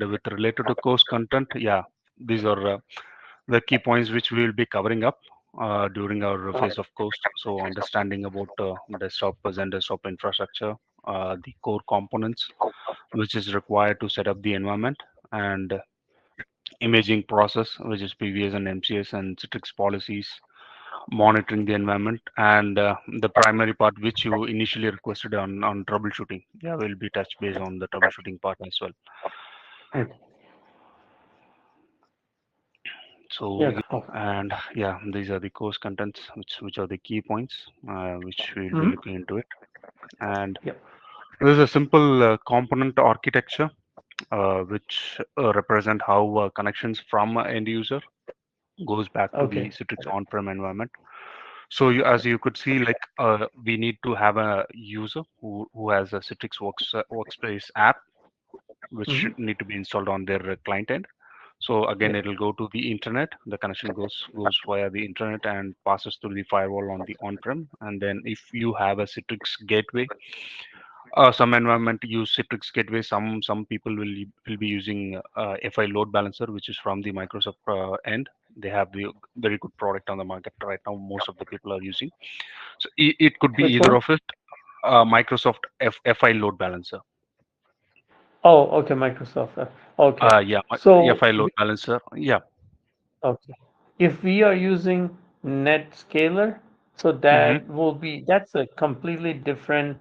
with related to course content, yeah, these are the key points which we will be covering up during our phase of course. So understanding about desktops and desktop infrastructure, the core components which is required to set up the environment, and imaging process, which is PVS and MCS and Citrix policies, monitoring the environment, and the primary part which you initially requested on troubleshooting. Yeah, we'll be touch base on the troubleshooting part as well. Okay. So Yeah. yeah, Cool. and yeah, these are the course contents, which are the key points which we'll be Mm-hmm. looking into it. And Yep. this is a simple component architecture which represent how connections from end user goes back to the Okay. Citrix on-prem environment. So as you could see, like we need to have a user who has a Citrix workspace app, which Mm-hmm. should need to be installed on their client end. So again, Yep. it'll go to the internet. The connection goes via the internet and passes through the firewall on the on-prem. And then if you have a Citrix gateway, some environment use Citrix gateway. Some people will be using FI load balancer, which is from the Microsoft end. They have the very good product on the market right now. Most of the people are using. So it could be Which either one? of it. Microsoft FI load balancer. Oh, okay. Microsoft. Okay. Yeah, So, FI load balancer. Yeah. okay. If we are using NetScaler, so Hmm. that's a completely different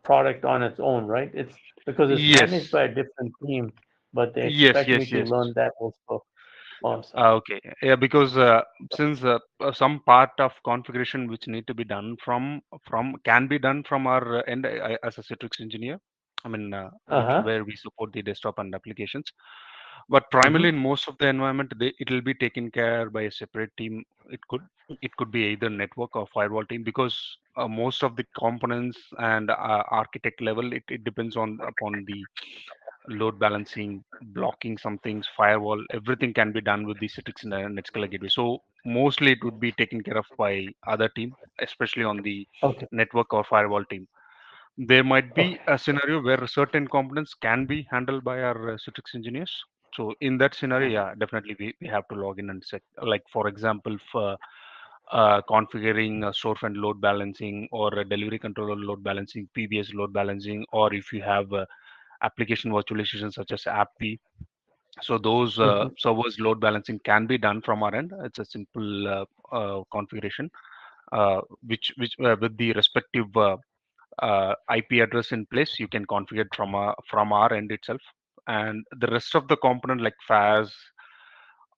product on its own, right? It's because it's managed Yes. by a different team, but they Yes. expect me Yes. to Yes. learn that also. Oh, I'm sorry. Okay. Yeah, because since some part of configuration which need to be done from can be done from our end as a Citrix engineer. I mean, which Uh-huh. where we support the desktop and applications. But Mm-hmm. primarily in most of the environment, it will be taken care by a separate team. It could be either network or firewall team, because most of the components and architect level, it depends on upon the load balancing, blocking some things, firewall, everything can be done with the Citrix and NetScaler gateway. So mostly it would be taken care of by other team, especially on the Okay. network or firewall team. There might be Okay. a scenario where certain components can be handled by our Citrix engineers. So in that scenario, yeah, definitely we have to log in and set, like for example, for configuring storefront load balancing or a delivery controller load balancing, PBS load balancing, or if you have application virtualization such as AppV. So those Mm-hmm. servers load balancing can be done from our end. It's a simple configuration, which with the respective IP address in place, you can configure it from our end itself. And the rest of the component like FAS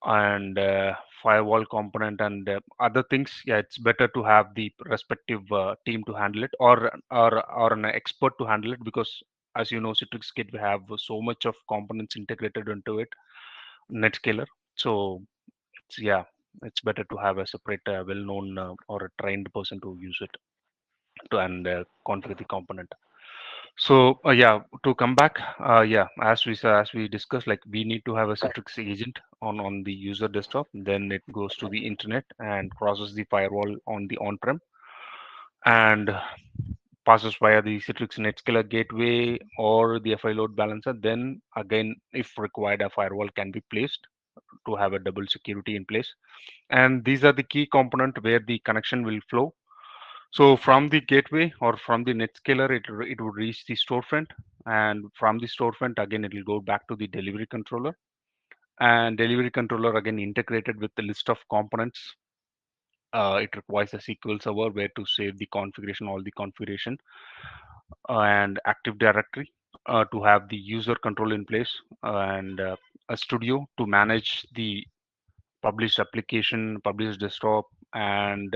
and firewall component and other things, yeah, it's better to have the respective team to handle it, or an expert to handle it, because as you know, Citrix Kit we have so much of components integrated into it, NetScaler. So yeah, it's better to have a separate well-known or a trained person to use it to and configure the component. So yeah, to come back, yeah, as we discussed, like we need to have a Citrix agent on the user desktop. Then it goes to the internet and crosses the firewall on the on-prem and passes via the Citrix NetScaler gateway or the FI load balancer. Then again, if required, a firewall can be placed to have a double security in place. And these are the key component where the connection will flow. So from the gateway or from the NetScaler, it would reach the storefront, and from the storefront again it will go back to the delivery controller, and delivery controller again integrated with the list of components. It requires a SQL server where to save the configuration, all the configuration, and Active Directory to have the user control in place, and a studio to manage the published application, published desktop, and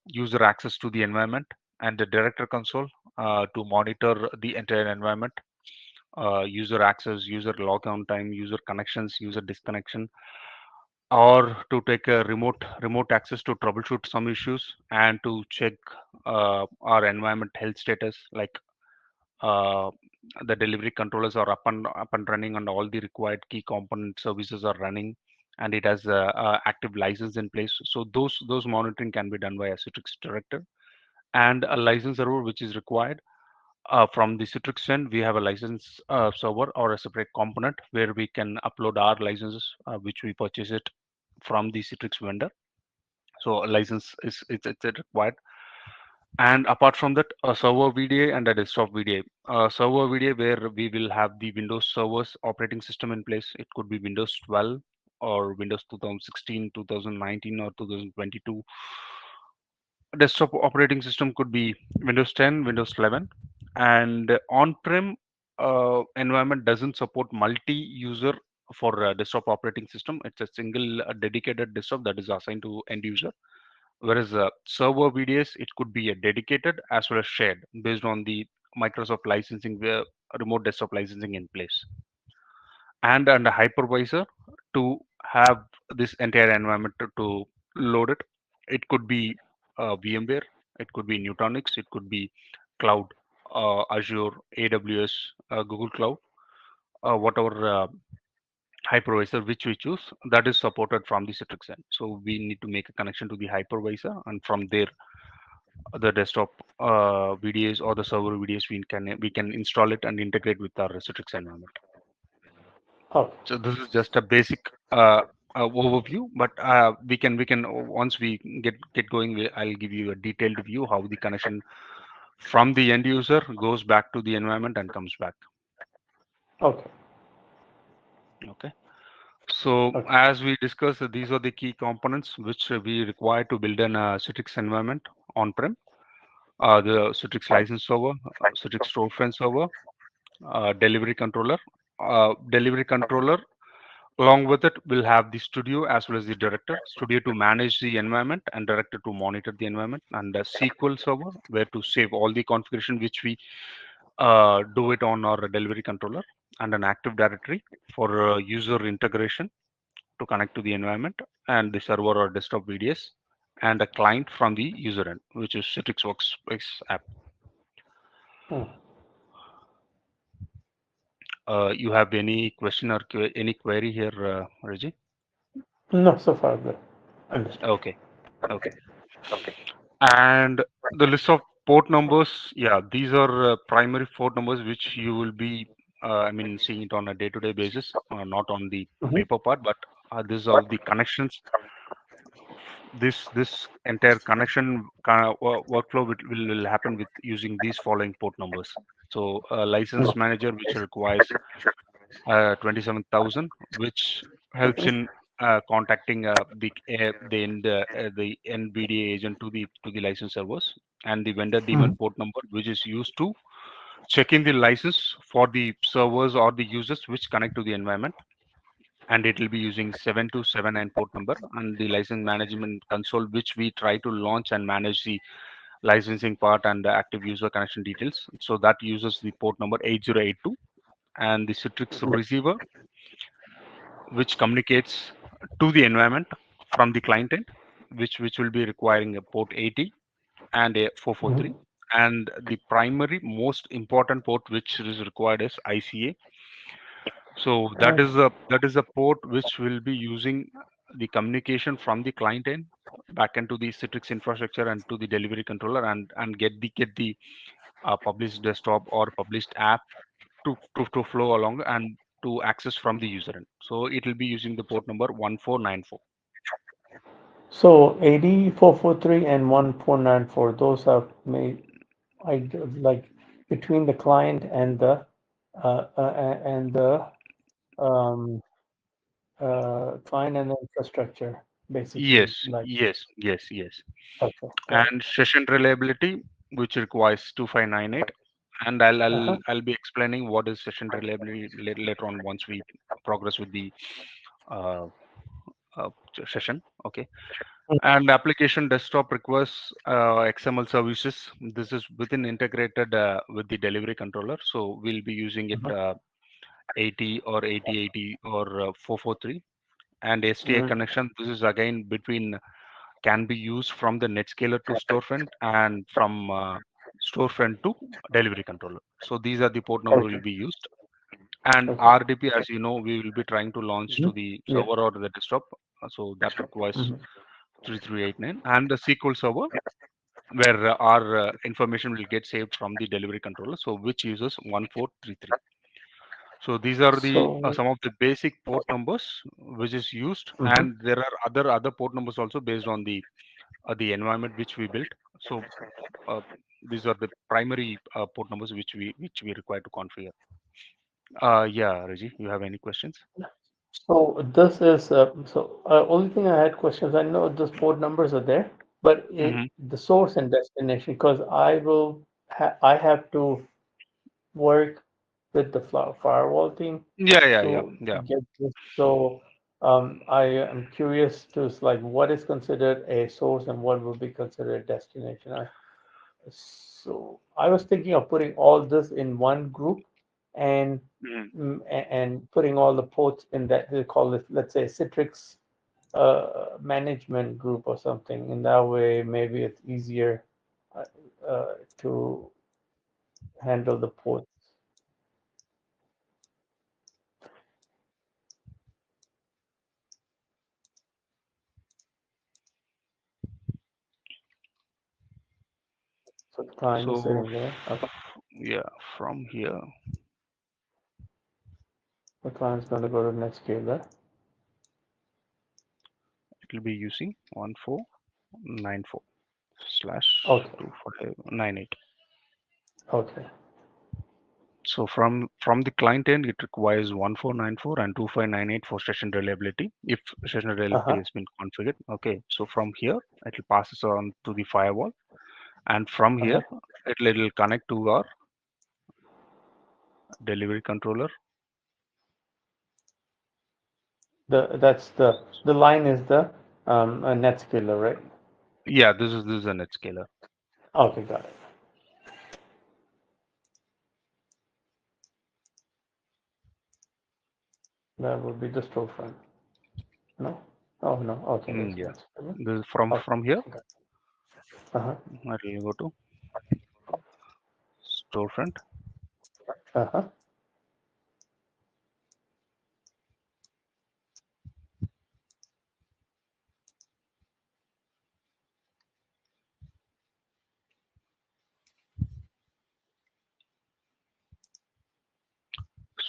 user access to the environment, and the director console to monitor the entire environment, user access, user logout time, user connections, user disconnection, or to take a remote access to troubleshoot some issues and to check our environment health status, like uh, the delivery controllers are up and running, and all the required key component services are running, and it has a active license in place. So those monitoring can be done by a Citrix director and a license server which is required. From the Citrix end, we have a license server or a separate component where we can upload our licenses, which we purchase it from the Citrix vendor. So a license is it's required. And apart from that, a server VDA and a desktop VDA. Server VDA where we will have the Windows servers operating system in place. It could be Windows 12 or Windows 2016, 2019, or 2022. Desktop operating system could be Windows 10, Windows 11, and on-prem environment doesn't support multi-user for desktop operating system. It's a single dedicated desktop that is assigned to end user. Whereas server VDS, it could be a dedicated as well as shared based on the Microsoft licensing, remote desktop licensing in place, and a hypervisor to have this entire environment to load it. It could be VMware, it could be Nutanix, it could be cloud, Azure, AWS, Google Cloud, whatever hypervisor which we choose, that is supported from the Citrix end. So we need to make a connection to the hypervisor, and from there, the desktop VDAs or the server VDAs, we can install it and integrate with our Citrix environment. Okay. So this is just a basic overview, but we can once we get going, I'll give you a detailed view how the connection from the end user goes back to the environment and comes back. Okay. Okay. So Okay. as we discussed, these are the key components which we require to build an Citrix environment on-prem. The Citrix license server, Citrix storefront server, delivery controller. Delivery controller along with it, we'll have the studio as well as the director. Studio to manage the environment and director to monitor the environment, and a SQL server where to save all the configuration which we do it on our delivery controller, and an Active Directory for user integration to connect to the environment, and the server or desktop VDS, and a client from the user end, which is Citrix Workspace app. Hmm. You have any question or any query here, Reggie? No, so far good. Understood. Okay, okay. And the list of port numbers, yeah, these are primary port numbers which you will be, I mean, seeing it on a day-to-day basis, not on the Hmm. paper part, but these are the connections. This entire connection workflow will happen with using these following port numbers. So license manager, which requires 27,000, which helps in contacting the NVDA agent to the license servers, and the vendor daemon Hmm. port number, which is used to check in the license for the servers or the users which connect to the environment, and it will be using 7279 port number, and the license management console, which we try to launch and manage the licensing part and the active user connection details. So that uses the port number 8082, and the Citrix receiver, which communicates to the environment from the client end, which will be requiring a port 80 and a 443. Hmm. And the primary most important port which is required is ICA. So that is a port which will be using the communication from the client end back into the Citrix infrastructure and to the delivery controller, and get the published desktop or published app to flow along and to access from the user end. So it will be using the port number 1494. So 8443 and 1494, those are made, like between the client and the um, client and the infrastructure, basically. Yes, Like, yes, yes, yes. okay, got it. And session reliability, which requires 2598. And I'll Uh-huh. I'll I'll be explaining what is session reliability later on once we progress with the uh, session. Okay. And application desktop requires XML services. This is within integrated with the delivery controller. So we'll be using it Mhm. 80 or 8080 or 443. And STA Mhm. connection, this is again between, can be used from the Netscaler to storefront and from storefront to delivery controller. So these are the port number will Okay, be used. And okay. RDP, as you know, we will be trying to launch Mhm. to the Yeah. server or the desktop. So that requires Mhm. 3389, and the SQL server, where our information will get saved from the delivery controller. So which uses 1433. So these are the So, some of the basic port numbers which is used, mhm. and there are other port numbers also based on the environment which we built. So uh, these are the primary port numbers which we require to configure. Yeah, Reggie, you have any questions? So this is only thing I had questions. I know those port numbers are there, but Hmm. the source and destination, because I have to work with the firewall team Yeah, yeah, yeah, to yeah. get this. So I am curious to like what is considered a source and what will be considered a destination. So I was thinking of putting all this in one group and Mhm. and putting all the ports in that they call it, let's say, Citrix management group or something. In that way, maybe it's easier uh, to handle the ports. So the client is So sitting there. Okay, yeah, from here the client's going to go to Netscaler. it will be using 1494 slash Okay, 2598. okay, So from the client end, it requires 1494 and 2598 for session reliability. If session reliability uh-huh, has been configured, okay. So from here, it will pass us on to the firewall, and from uh-huh. here, it'll connect to our delivery controller. The line is the Netscaler, right? Yeah, this is a NetScaler. Okay, got it. That would be the storefront. No? Oh, no. Okay, that's Yeah, Netscaler. this is from Okay, here. got it. Uh-huh, I will go to storefront. uh-huh.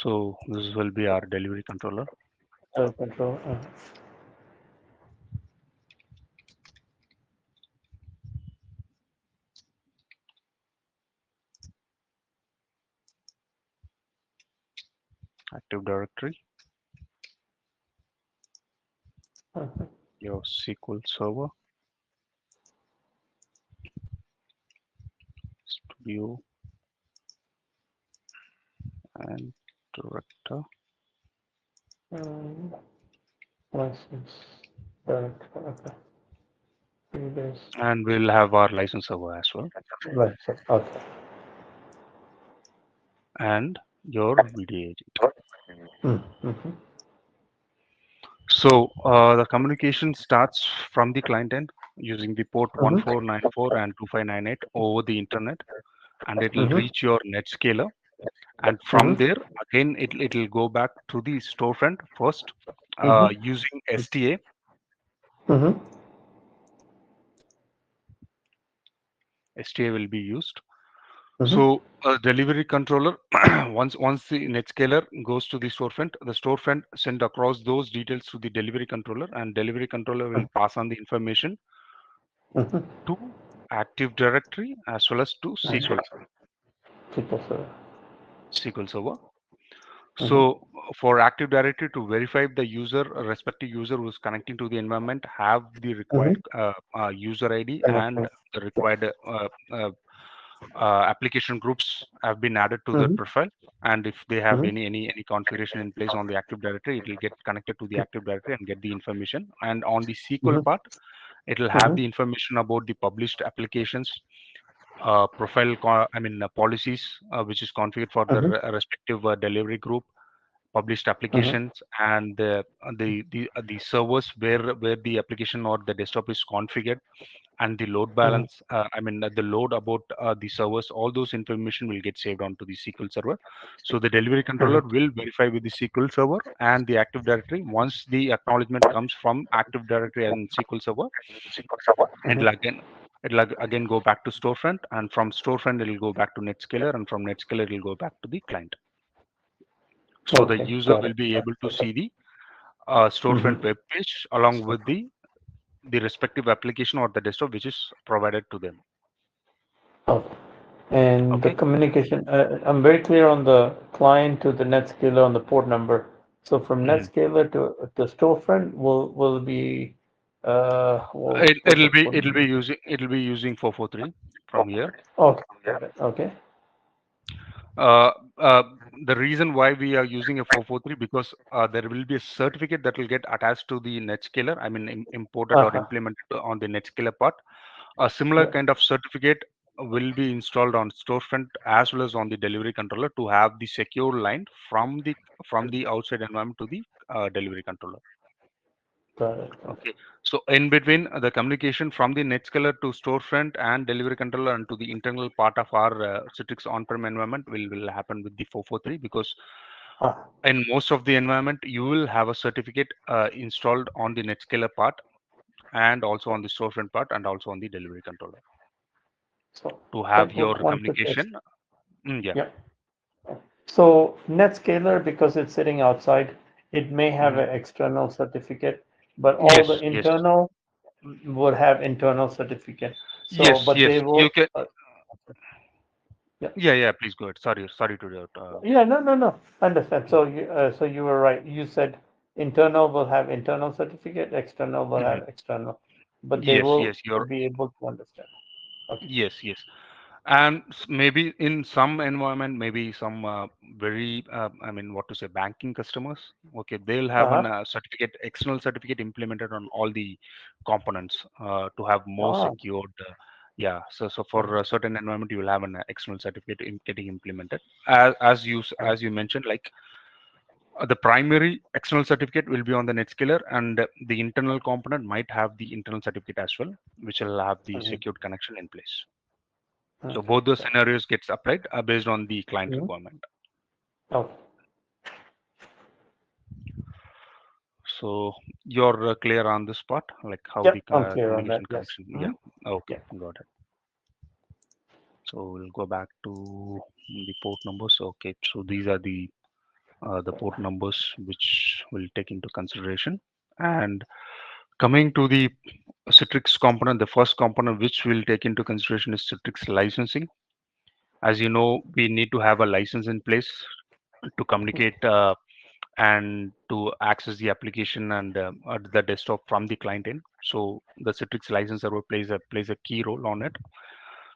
So this will be our delivery controller. Control. Active Directory, Uh-huh. your SQL Server, Studio, and Director. Um, license. Direct. Okay. 3 days. And we'll have our license server as well, License. Okay. and your VDA agent. Mm-hmm. So the communication starts from the client end using the port Mm-hmm. 1494 and 2598 over the internet, and it will Mm-hmm. reach your NetScaler. And from Mm-hmm. there, again, it'll go back to the storefront first Mm-hmm. using STA. Mm-hmm. STA will be used. Mm-hmm. So a delivery controller, once the NetScaler goes to the storefront send across those details to the delivery controller, and delivery controller will pass on the information Mm-hmm. to Active Directory as well as to SQL SQL Server. Server. Mm-hmm. So for Active Directory to verify the user, respective user who is connecting to the environment, have the required Mm-hmm. user ID and Connection. the required application groups have been added to their Mm-hmm. profile. And if they have Mm-hmm. any configuration in place on the Active Directory, it will get connected to the Active Directory and get the information. And on the SQL Mm-hmm. part, it will have Mm-hmm. the information about the published applications, policies which is configured for the Mm-hmm. respective delivery group, published Mm-hmm. applications, and the servers where the application or the desktop is configured, and the load Mm-hmm. balance, the load about the servers. All those information will get saved onto the SQL server. So the delivery controller Mm-hmm. will verify with the SQL server and the Active Directory. Once the acknowledgement comes from Active Directory and SQL server, SQL Server. it'll again it'll again go back to storefront, and from storefront it'll go back to Netscaler, and from Netscaler it'll go back to the client. So the Okay, user got will it. be able to see the storefront Mm-hmm. web page along with the respective application or the desktop which is provided to them. Okay. And the Okay. communication, I'm very clear on the client to the Netscaler on the port number. So from Mhm. Netscaler to the storefront will be It, what's the it'll be port it'll number? be using it'll be using 443 from here. Okay, got it. Okay. Uh, uh, the reason why we are using a 443, because there will be a certificate that will get attached to the Netscaler. I mean, imported or Uh-huh. implemented on the Netscaler part. A similar Yeah. kind of certificate will be installed on storefront as well as on the delivery controller to have the secure line from the outside environment to the delivery controller. Got it. Got Okay, so in between the communication from the Netscaler to storefront and delivery controller and to the internal part of our Citrix on-prem environment will happen with the 443, because Ah, in most of the environment you will have a certificate installed on the Netscaler part and also on the storefront part and also on the delivery controller so to but have your one quick question. communication. Yeah. Yeah. So Netscaler, because it's sitting outside, it may have Mhm. an external certificate, but all the Yes, yes, internal would have internal certificate. So, yes, but yes. they You will, can. yeah, Yeah, yeah. Please go ahead. Sorry to interrupt. yeah, no, no, no, understand. So you were right. You said internal will have internal certificate, external will Mhm. have external, but they Yes, will yes. You're be able to understand. Okay. yes, yes. And maybe in some environment, maybe some very I mean, what to say, banking customers, okay, they'll have an Uh-huh. certificate, external certificate implemented on all the components to have more Ah, secured yeah. So for okay. a certain environment you will have an external certificate getting implemented as you mentioned, like the primary external certificate will be on the Netscaler, and the internal component might have the internal certificate as well, which will have the Mhm. secured connection in place. So Okay. both those Got scenarios gets applied based on the it. client Mhm. requirement. Okay. So you're clear on this part, like how the Yep, I'm clear on that. communication Yes. connection. Yeah. Mhm. Okay, Yeah. got it. So we'll go back to the port numbers. Okay, so these are the port numbers which will take into consideration. And coming to the Citrix component, the first component which we'll take into consideration is Citrix licensing. As you know, we need to have a license in place to communicate and to access the application and the desktop from the client end. So the Citrix license server plays a key role on it.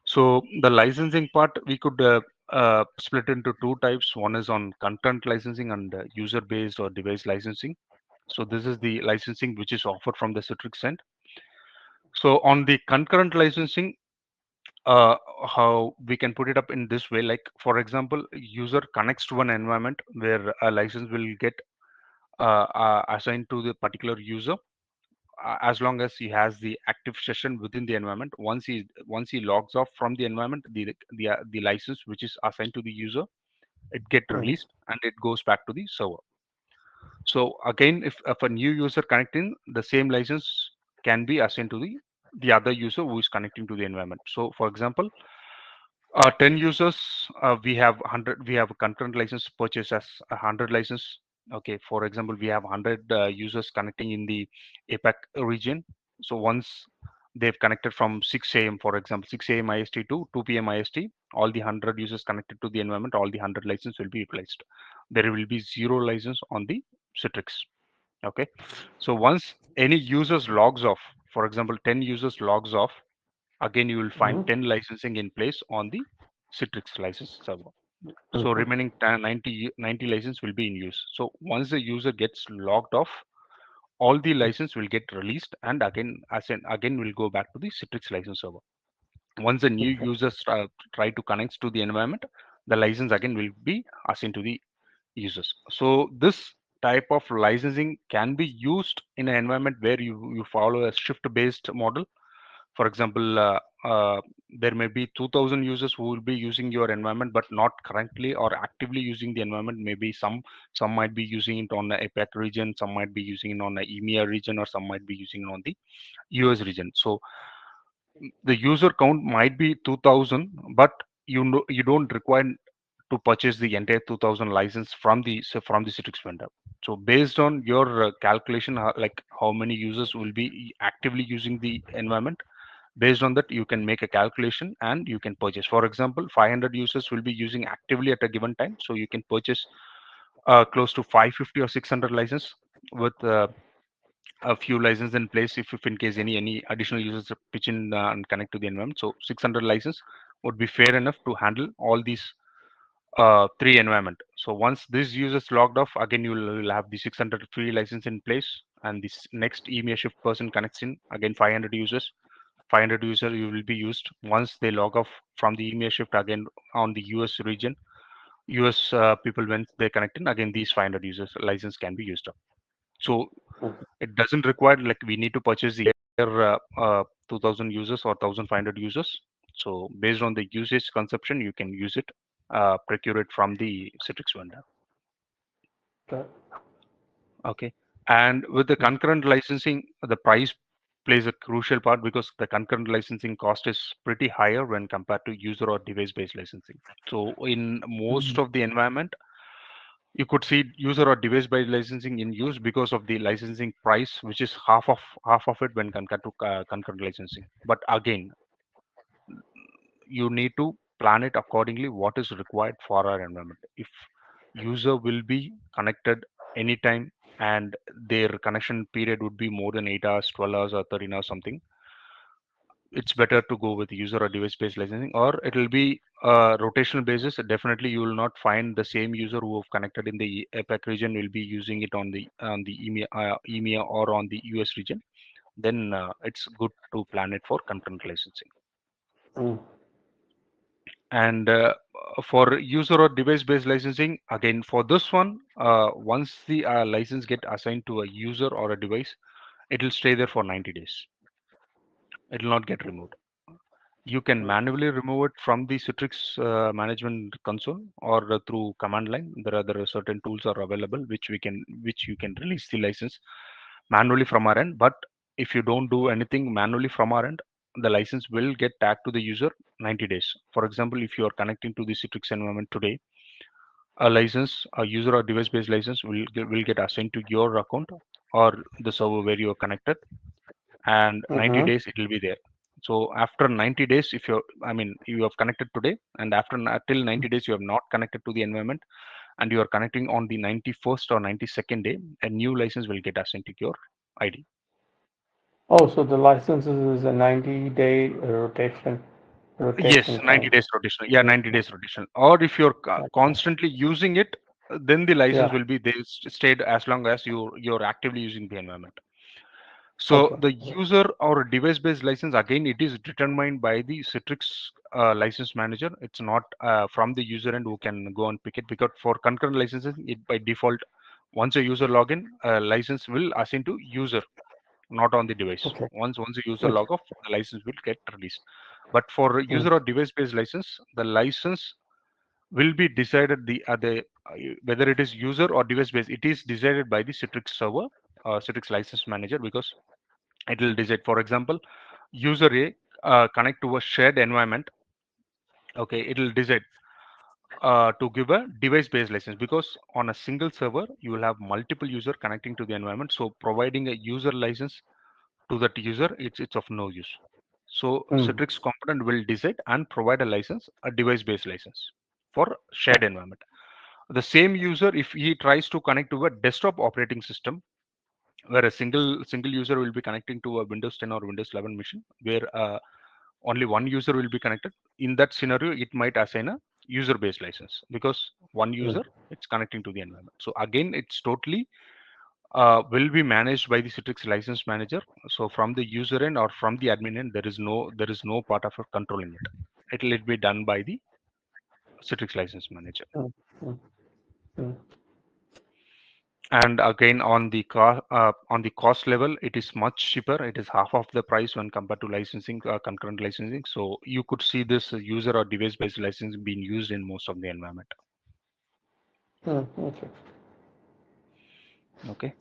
So the licensing part we could split into two types. One is on content licensing and user-based or device licensing. So this is the licensing which is offered from the Citrix end. So on the concurrent licensing, uh, how we can put it up in this way, like for example, user connects to an environment where a license will get assigned to the particular user as long as he has the active session within the environment. Once he logs off from the environment, the license which is assigned to the user, it get Mhm. released and it goes back to the server. So again, if a new user connecting, the same license can be assigned to the other user who is connecting to the environment. So for example, 10 users, we have a concurrent license purchase as 100 license. Okay, for example, we have 100 users connecting in the APAC region. So once they've connected from 6 a.m., for example, 6 a.m. IST to 2 p.m. IST, all the 100 users connected to the environment, all the 100 license will be replaced. There will be zero license on the Citrix. Okay, so once any users logs off, for example, 10 users logs off, again you will find Mhm. 10 licensing in place on the Citrix license server. So Mhm. remaining 10, 90 license will be in use. So once the user gets logged off, all the license will get released and again will go back to the Citrix license server. Once the new Okay. users try to connect to the environment, the license again will be assigned to the users. So this type of licensing can be used in an environment where you follow a shift based model. For example, there may be 2000 users who will be using your environment but not currently or actively using the environment. Maybe some might be using it on the APAC region, some might be using it on the EMEA region, or some might be using it on the US region. So The user count might be 2000, but you don't require to purchase the entire 2000 license from from the Citrix vendor. So based on your calculation, like how many users will be actively using the environment, based on that you can make a calculation and you can purchase. For example, 500 users will be using actively at a given time, so you can purchase close to 550 or 600 license with a few licenses in place if in case any additional users pitch in and connect to the environment. So 600 license would be fair enough to handle all these three environment. So once this users logged off, again will have the 600 free license in place, and this next email shift person connects in, again 500 users. 500 user you will be used once they log off from the email shift, again on the US region. US people, when they connect in, again these 500 users license can be used up. So Mm. it doesn't require like we need to purchase the entire 2000 users or 1500 users. So based on the usage consumption, you can use it, procure it from the Citrix vendor. Okay. Okay. And with the concurrent licensing, the price plays a crucial part because the concurrent licensing cost is pretty higher when compared to user or device based licensing. So in most Mm. of the environment, you could see user or device based licensing in use because of the licensing price, which is half of it when compared to concurrent licensing. But again, you need to plan it accordingly what is required for our environment. If user will be connected anytime and their connection period would be more than 8 hours, 12 hours or 13 hours something, it's better to go with user or device based licensing, or it will be rotational basis. Definitely you will not find the same user who have connected in the APAC region will be using it on the EMEA or on the US region. Then it's good to plan it for concurrent licensing. Mm. And for user or device based licensing, again for this one, once the license get assigned to a user or a device, it will stay there for 90 days. It will not get removed. You can manually remove it from the Citrix management console or through command line. There are certain tools are available which you can release the license manually from our end. But if you don't do anything manually from our end, the license will get tagged to the user 90 days. For example, if you are connecting to the Citrix environment today, a user or device based license will get assigned to your account or the server where you are connected, and 90 Mm-hmm. days it will be there. So after 90 days, if you're, I mean, you have connected today and after till 90 days you have not connected to the environment and you are connecting on the 91st or 92nd day, a new license will get assigned to your ID. Oh, so the licenses is a 90-day Yes, rotation 90 time. days rotation. Yeah, 90 days rotation. Or if you're Okay. constantly using it, then the license Yeah. will be they stayed as long as you're actively using the environment. So Okay. the Yeah. user or device-based license, again, it is determined by the Citrix license manager. It's not from the user end who can go and pick it, because for concurrent licenses, it by default, once a user login, license will assign to user, not on the device. Okay. Once a user Okay. log off, the license will get released. But for Mm. user or device-based license, the license will be decided whether it is user or device-based. It is decided by the Citrix server, Citrix license manager, because it will decide. For example, user A connect to a shared environment. Okay, it will decide to give a device based license, because on a single server you will have multiple user connecting to the environment, so providing a user license to that user, it's of no use. So Mm. Citrix component will decide and provide a license, a device based license for shared Okay. environment. The same user, if he tries to connect to a desktop operating system, where a single user will be connecting to a Windows 10 or Windows 11 machine, where only one user will be connected. In that scenario, it might assign a user based license, because one Mm. user it's connecting to the environment. So again, it's totally will be managed by the Citrix license manager. So from the user end or from the admin end, there is no part of controlling it. It'll be done by the Citrix license manager. Mm. Mm. Mm. And again, on the cost level, it is much cheaper. It is half of the price when compared to licensing, concurrent licensing. So you could see this user or device based licensing being used in most of the environment. Mm. Okay. Okay,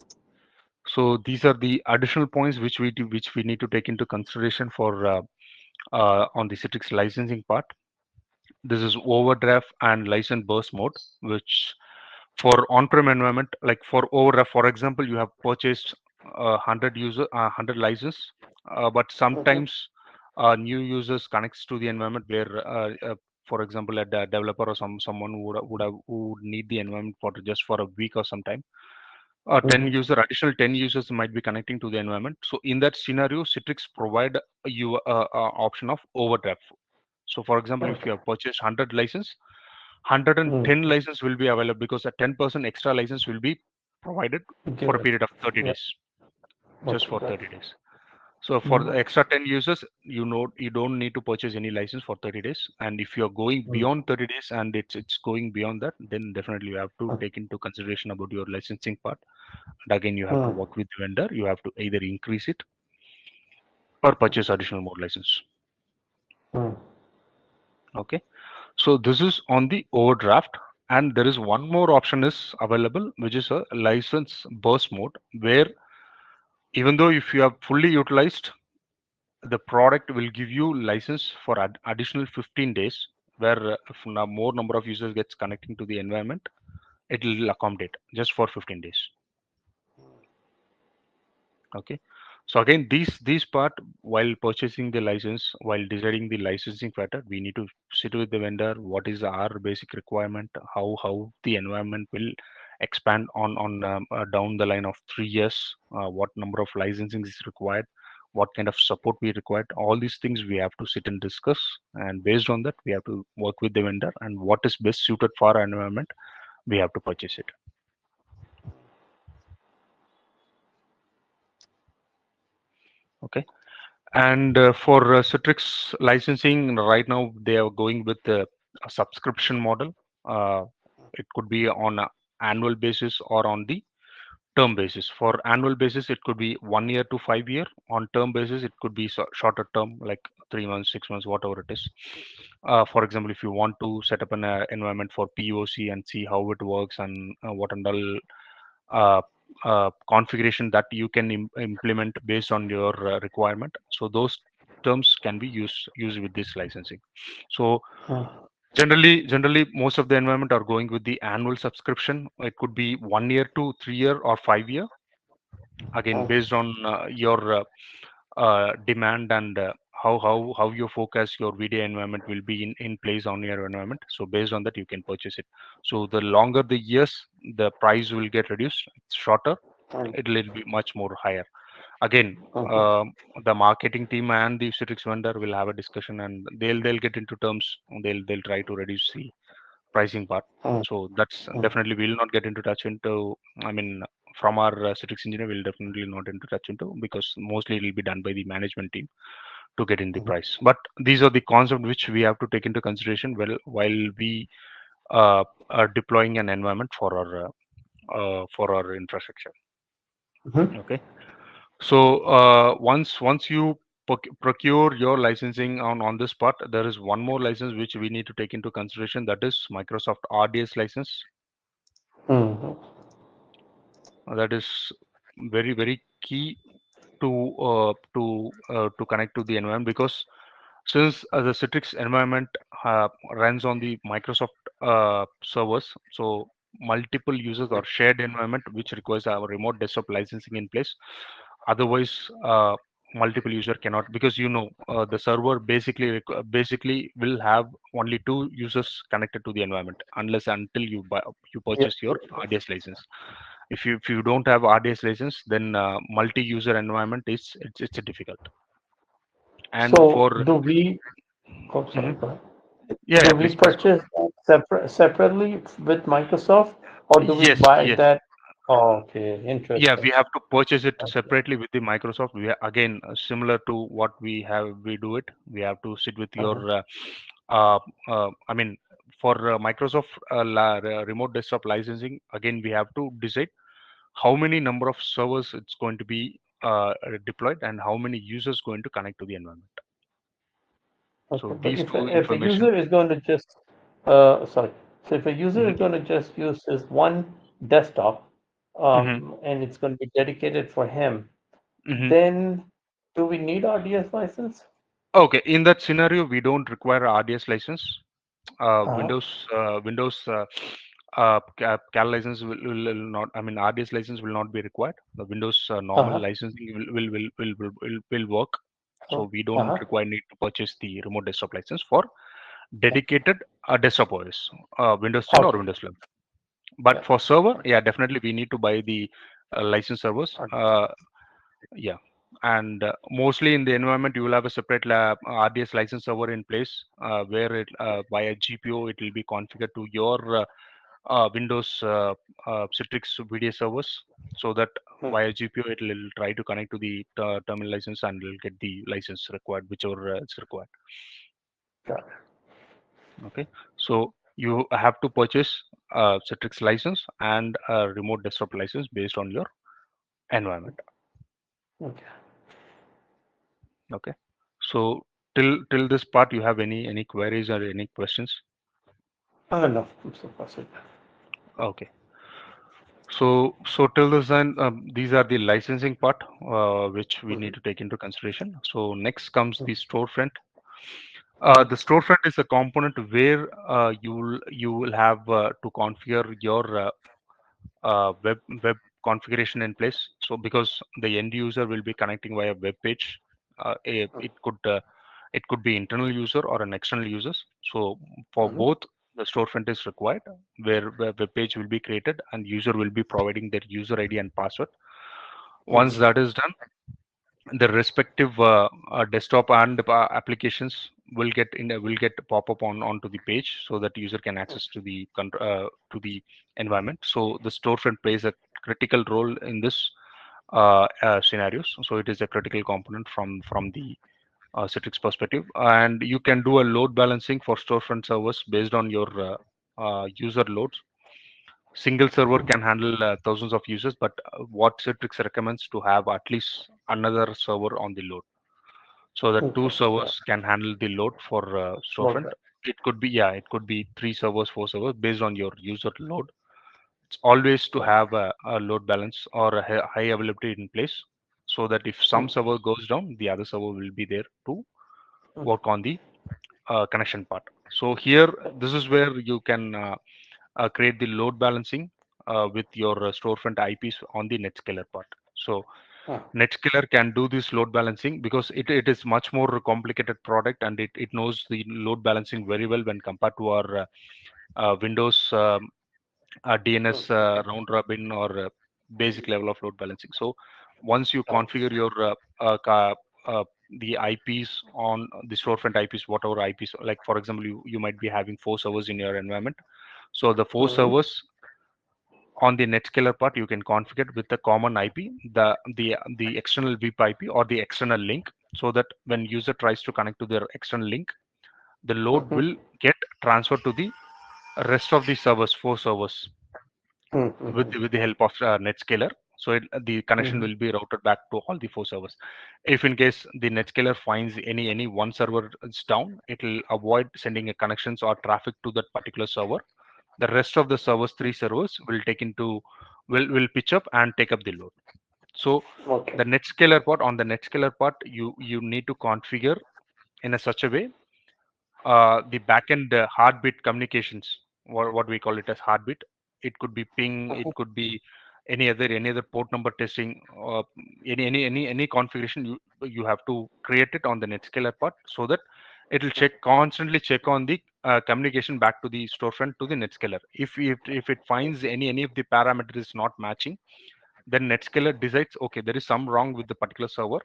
so these are the additional points which we need to take into consideration for on the Citrix licensing part. This is overdraft and license burst mode, which for on-prem environment, like for overdraft, for example, you have purchased 100 license, but Mhm. sometimes new users connects to the environment where, for example, a developer or someone who would need the environment for just for a week or some time. 10 Mhm. user additional 10 users might be connecting to the environment. So in that scenario, Citrix provide you option of overdraft. So for example, if you Okay. have purchased 100 license, Mm. 110 license will be available because a 10% extra license will be provided for a Given. period of 30 Yeah. days, just Okay. for Got 30 it. days. So for the Mhm. extra 10 users, you don't need to purchase any license for 30 days. And if you're going Mm. beyond 30 days and it's going beyond that, then definitely you have to Mm. take into consideration about your licensing part. And again, you have to Mm. work with the vendor. You have to either increase it or purchase additional more license. Mm. Okay. So this is on the overdraft, and there is one more option is available, which is a license burst mode, where even though if you have fully utilized, the product will give you license for additional 15 days, where if now more number of users gets connecting to the environment, it will accommodate just for 15 days. Okay. So again, these part, while purchasing the license, while deciding the licensing pattern, we need to sit with the vendor. What is our basic requirement? How the environment will expand on down the line of 3 years? What number of licensing is required? What kind of support we require? All these things we have to sit and discuss, and based on that, we have to work with the vendor and what is best suited for our environment. We have to purchase it. Okay. And for Citrix licensing, right now they are going with a subscription model. Uh, it could be on an annual basis or on the term basis. For annual basis, it could be 1 year to 5 year. On term basis, it could be shorter term, like 3 months, 6 months, whatever it is. For example, if you want to set up an environment for POC and see how it works and what and all uh, configuration that you can implement based on your requirement. So those terms can be used with this licensing. So Mm. generally most of the environment are going with the annual subscription. It could be 1 year to 3 year or 5 year, again Mm. based on your demand and how you focus your VDA environment will be in place on your environment. So based on that, you can purchase it. So the longer the years, the price will get reduced. It's shorter, Mm. it'll be much more higher. Again, Mhm. um, the marketing team and the Citrix vendor will have a discussion, and they'll get into terms. They'll try to reduce the pricing part. Mm. So that's Mm. definitely we'll not get into touch into. I mean, from our Citrix engineer, we'll definitely not into touch into, because mostly it will be done by the management team to get in the Mhm. price. But these are the concepts which we have to take into consideration while we are deploying an environment for our infrastructure. Mhm. Okay. So once you procure your licensing on this part, there is one more license which we need to take into consideration. That is Microsoft RDS license. Mhm. That is very key to connect to the environment, because since the Citrix environment runs on the Microsoft servers, so multiple users or shared environment which requires our remote desktop licensing in place. Otherwise, multiple user cannot, because the server basically will have only two users connected to the environment unless until you Yep. purchase your Yep. Yep. RDS license. If you don't have RDS license, then multi-user environment it's difficult. And So for do we? Oh, sorry. Mhm. Go ahead. Yeah, Do yeah, we please go. purchase that separately with Microsoft, or do we Yes, buy yes. that? Oh, okay, Yeah, interesting. we have to purchase it Okay. separately with the Microsoft. We are, again, similar to what we do it. We have to sit with your, Uh-huh. uh, I mean, for Microsoft remote desktop licensing, again, we have to decide how many number of servers it's going to be deployed and how many users going to connect to the environment. Okay, So but these if two if a information. user is going to just, sorry, so if a user Mhm, is going to just use his one desktop, mhm, and it's going to be dedicated for him, mhm. then do we need RDS license? Okay, in that scenario, we don't require RDS license. Uh-huh. Windows CAL license will not. I mean, RDS license will not be required. The Windows normal Uh-huh. licensing will work. Oh, So we don't uh-huh. require need to purchase the remote desktop license for Okay. dedicated desktop OS, Windows 10 or Okay. Windows 11. But Yeah. for server, Okay. yeah, definitely we need to buy the license servers. Okay. Yeah, and mostly in the environment, you will have a separate RDS license server in place where it via GPO it will be configured to your Windows Citrix VDA servers, so that Hmm. via GPO it will try to connect to the terminal license and will get the license required, whichever it's required. Got Okay, so you have to purchase Citrix license and a remote desktop license based on your environment. it. Okay. Okay, so till this part, you have any queries or any questions? No, so far so good. Okay, so till this then, these are the licensing part which we need Mhm. to take into consideration. So next comes the Mhm. storefront. The storefront is a component where you will have to configure your web configuration in place. So because the end user will be connecting via web page, it could be internal user or an external users. So for Mhm. both, the storefront is required, where web page will be created and user will be providing their user ID and password. Once Mhm. that is done, the respective desktop and applications will get pop up onto the page, so that user can access to the environment. So the storefront plays a critical role in this scenarios. So it is a critical component from the Citrix perspective, and you can do a load balancing for storefront servers based on your user loads. Single server Mhm. can handle thousands of users, but what Citrix recommends to have at least another server on the load, so that two Okay. Yeah. servers can handle the load for Load storefront. back. It could be three servers, four servers based on your user load. It's always to Got have a load balance or a high availability in place, so that if it. some server goes down, the other server will be there to Mhm. work on the connection part. So here, this is where you can create the load balancing with your storefront IPs on the NetScaler part. So Ah. NetScaler can do this load balancing because it is much more complicated product, and it knows the load balancing very well when compared to our Windows Mhm. DNS round robin or basic level of load balancing. So once you Got configure your the IPs on the storefront IPs, whatever IPs, like for example, you might be having four servers in your environment. So the it. four Mhm. servers on the NetScaler part, you can configure with the common IP, the external VIP IP or the external link, so that when user tries to connect to their external link, the load Mhm. will get transferred to the rest of the servers, four servers, Mhm. with the help of NetScaler. So the connection Mhm. will be routed back to all the four servers. If in case the NetScaler finds any one server is down, it will avoid sending a connections or traffic to that particular server. The rest of the servers, three servers, will pitch up and take up the load. So Okay. the NetScaler part, on the NetScaler part, you need to configure in a such a way the backend heartbeat communications, what we call it as heartbeat. It could be ping, it Mhm. could be any other port number testing, any configuration you have to create it on the NetScaler part, so that it will constantly check on the communication back to the storefront to the NetScaler. If it finds any of the parameters is not matching, then NetScaler decides, okay, there is some wrong with the particular server,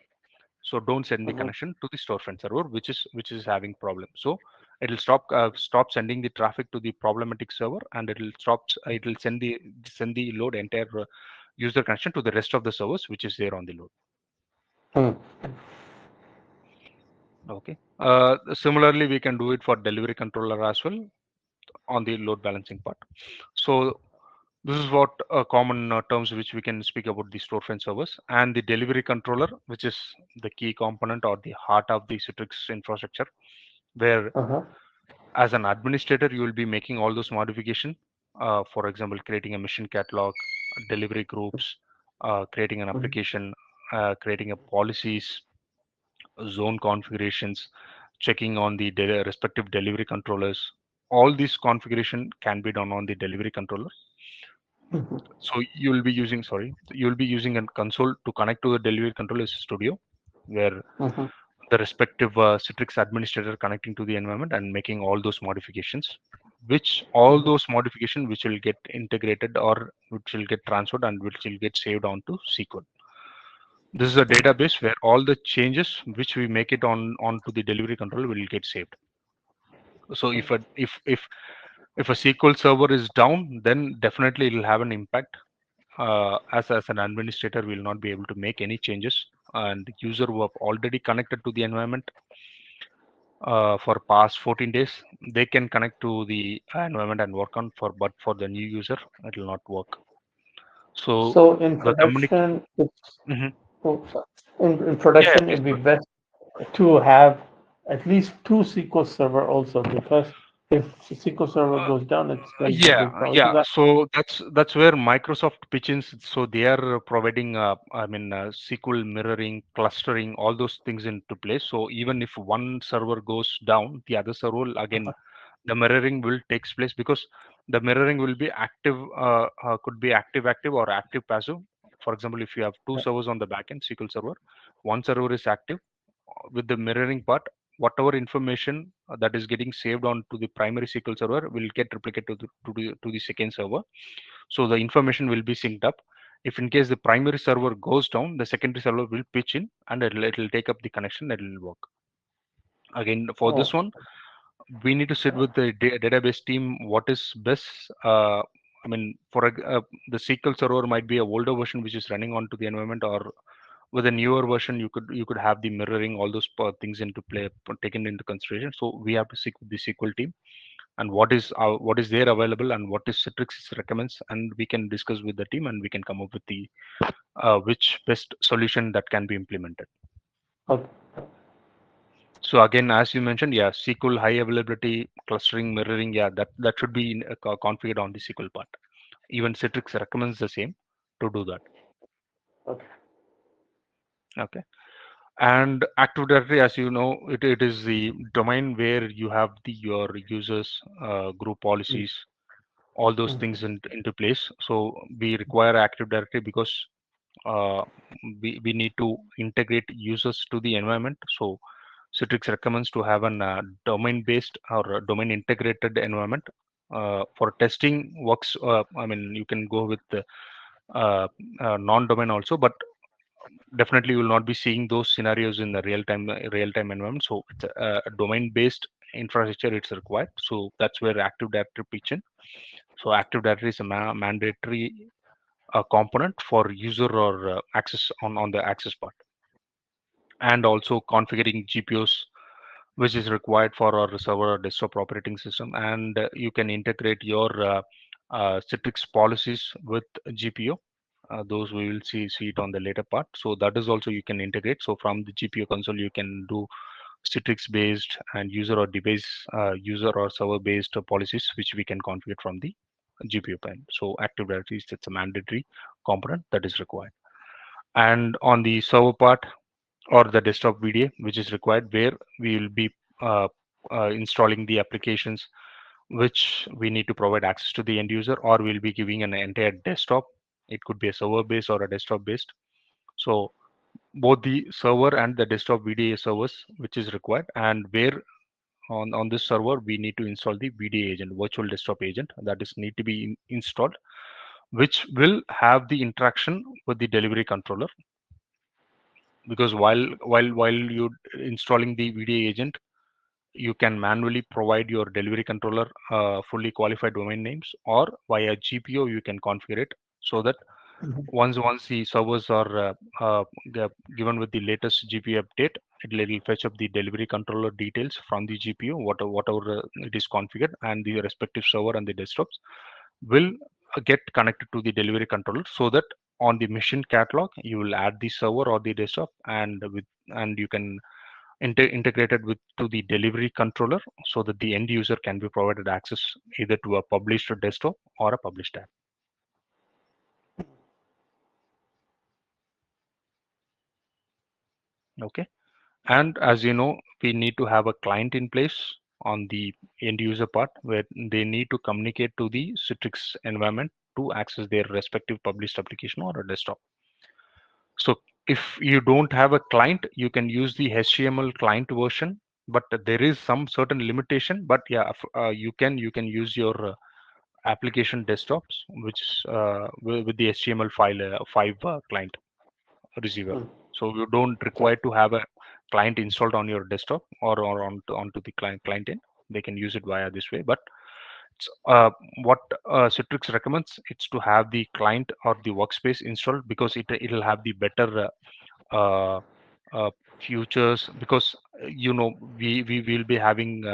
so don't send the Mhm. connection to the storefront server which is having problem. So it'll stop sending the traffic to the problematic server, and it'll send the load entire user connection to the rest of the servers which is there on the load. Mhm. Okay, similarly we can do it for delivery controller as well on the load balancing part. So this is what common terms which we can speak about the storefront servers and the delivery controller, which is the key component or the heart of the Citrix infrastructure, where Uh-huh. as an administrator you will be making all those modification. For example, creating a mission catalog, delivery groups, creating an Mhm. application, creating a policies, zone configurations, checking on the respective delivery controllers. All this configuration can be done on the delivery controller. Mhm. So you'll be using a console to connect to the delivery controller studio, where Mhm. the respective Citrix administrator connecting to the environment and making all those modifications, which all Mhm. those modifications which will get integrated or which will get transferred and which will get saved onto SQL. This is a database where all the changes which we make it onto the delivery controller will get saved. So if a SQL server is down, then definitely it will have an impact. As an administrator, we will not be able to make any changes, and the user who have already connected to the environment for past 14 days, they can connect to the environment and work on for, but for the new user, it will not work. So So in the communication. production, it's Hmm. oh, sorry. In Yeah, yeah, production, please it'd be go. best to have at least two SQL Server also, because if SQL Server Uh, goes down, it's going to be a Yeah, big problem. yeah. So that, So that's where Microsoft pitches. So they are providing, I mean, SQL mirroring, clustering, all those things into place. So even if one server goes down, the other server will again, the mirroring will takes place, because the mirroring will be active, could be active or active passive. For example, if you have two servers on the backend SQL server, one server is active with the mirroring part, whatever information that is getting saved on to the primary SQL server will get replicated to the second server. So the information will be synced up. If in case the primary server goes down, the secondary server will pitch in and it'll take up the connection. It will work. Again, for this oh, one, we need to sit with the database team. What is best? I mean, the SQL server might be a older version which is running onto the environment, or with a newer version you could have the mirroring, all those things into play, taken into consideration. So we have to seek with the SQL team and what is there available and what is Citrix recommends, and we can discuss with the team and we can come up with the which best solution that can be implemented. okay, So again, as you mentioned, yeah, SQL high availability, clustering, mirroring, yeah, that should be configured on the SQL part. Even Citrix recommends the same to do that. okay. Okay. And Active Directory, as you know, it is the domain where you have your users, group policies, all those Mhm. things into place. So we require Active Directory because uh, we need to integrate users to the environment. So Citrix recommends to have an domain-based or a domain-integrated environment. For testing works, I mean, you can go with the uh, non-domain also, but definitely you will not be seeing those scenarios in the real-time environment. So it's a domain-based infrastructure it's required. So that's where Active Directory pitch in. So Active Directory is a mandatory component for user or access on the access part, and also configuring GPOs, which is required for our server or desktop operating system. And you can integrate your Citrix policies with GPO. Those we will see it on the later part. So that is also you can integrate. So from the GPO console, you can do Citrix based and user or server based policies, which we can configure from the GPU pane. So Active Directory is it's a mandatory component that is required. And on the server part or the desktop VDA, which is required, where we will be uh, installing the applications which we need to provide access to the end user, or we'll be giving an entire desktop. It could be a server based or a desktop based. So both the server and the desktop VDA servers, which is required, and where on this server we need to install the VDA agent, virtual desktop agent, that is need to be installed, which will have the interaction with the delivery controller. Because while you installing the VDA agent, you can manually provide your delivery controller fully qualified domain names, or via GPO you can configure it, so that Mhm. once the servers are given with the latest GPU update, it'll fetch up the delivery controller details from the GPU, whatever it is configured, and the respective server and the desktops will get connected to the delivery controller, so that on the machine catalog you will add the server or the desktop, and you can integrate it with to the delivery controller, so that the end user can be provided access either to a published desktop or a published app. Okay. And as you know, we need to have a client in place on the end user part where they need to communicate to the Citrix environment to access their respective published application or a desktop. So if you don't have a client, you can use the HTML client version, but there is some certain limitation. But yeah, you can use your application desktops, which is with the HTML file 5 client receiver. Hmm. So you don't Okay. require to have a client installed on your desktop or onto the client end. They can use it via this way. But uh, what Citrix recommends it's to have the client or the workspace installed because it'll have the better uh, uh, futures because we will be having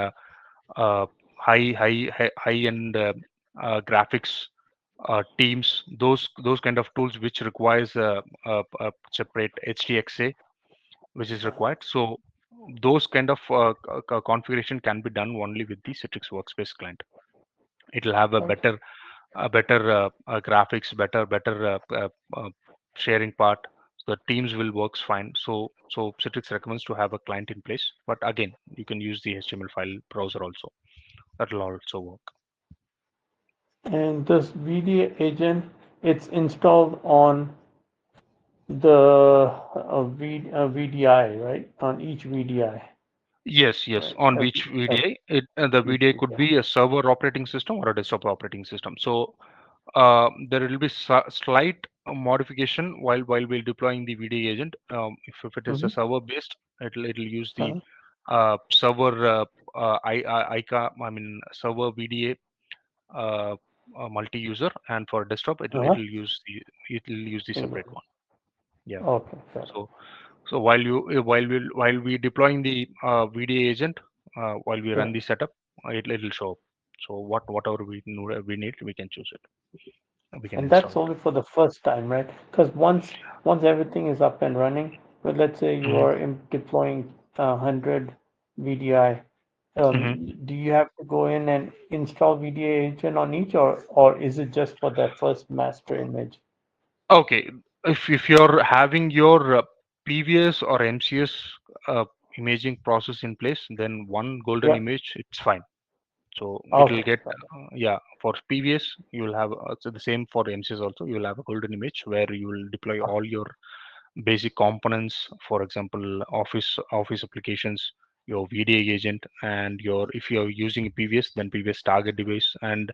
uh, high end graphics teams, those kind of tools which requires a separate HDXA which is required. So those kind of configuration can be done only with the Citrix Workspace client. It'll have Okay. a better graphics, better sharing part. So the teams will works fine. So Citrix recommends to have a client in place. But again, you can use the HTML file browser also. That'll also work. And this VDA agent, it's installed on the VDI, right? On each VDI, Yes, yes. right? On which VDA? The Each VDA could VDI. be a server operating system or a desktop operating system. So there will be slight modification while we're deploying the VDA agent. If it is a Mm-hmm. server based, it'll use the Uh-huh. server ICA, I mean server VDA multi-user, and for desktop Uh-huh. it'll use the separate one. Yeah. Okay, got it. So while we deploying the VDA agent, while we Yeah. run the setup, it'll show up. So whatever we need, we can choose it. We can And install that's it. only for the first time, right? Because once everything is up and running, but let's say you Mhm, are deploying 100 VDI, mhm. do you have to go in and install VDA agent on each, or is it just for that first master image? Okay, if you're having your PVS or MCS uh, imaging process in place, then one golden Yeah. image it's fine. So it'll Okay, get got it. yeah, for PVS you will have so the same for MCS also. You will have a golden image where you will deploy all your basic components, for example, office applications, your VDA agent, and your if you're using PVS, then PVS target device and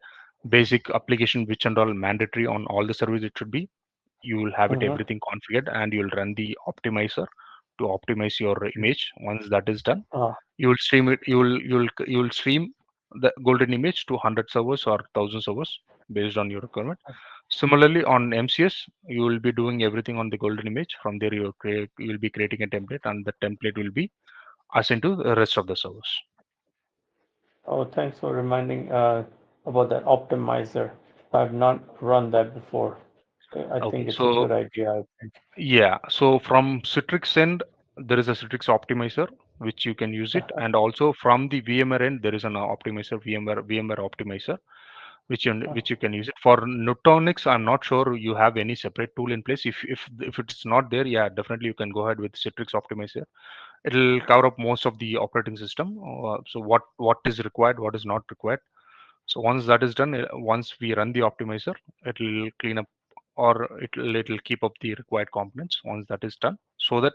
basic application which and all mandatory on all the services it should be. You will have it Mm-hmm. everything configured, and you'll run the optimizer to optimize your image. Once that is done, Uh, you will stream it. You will stream the golden image to 100 servers or 1,000 servers based on your requirement. Similarly, on MCS, you will be doing everything on the golden image. From there, you will be creating a template, and the template will be assigned to the rest of the servers. oh, thanks for reminding about that optimizer. I've not run that before. I Okay, think it's a so good idea. I think. yeah, so from Citrix end, there is a Citrix optimizer which you can use it, and also from the VMware end, there is an optimizer VMware optimizer which you can use it for Nutanix. I'm not sure you have any separate tool in place. If it's not there, yeah, definitely you can go ahead with Citrix optimizer. It'll cover up most of the operating system. So what is required, what is not required. So once that is done, once we run the optimizer, it'll clean up or it'll keep up the required components once that is done, so that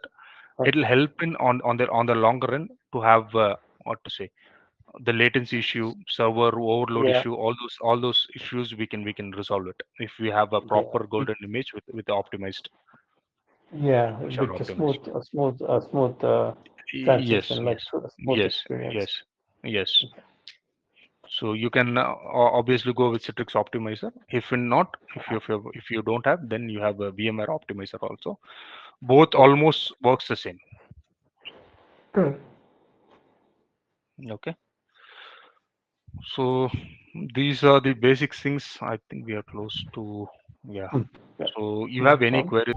it'll help in on the longer run to have what to say the latency issue, server overload Yeah, issue, all those issues we can resolve it if we have a yeah, proper golden image with the optimized yeah. which are With the optimized. smooth Yes, transition, like yes, through a smooth yes, experience. yes, yes. So you can obviously go with Citrix Optimizer. If in not, if you don't have, then you have a VMware Optimizer also. Both Okay. almost works the same. Good. Okay. So these are the basic things. I think we are close to yeah. Hmm. Yeah, So you no have any problem. queries?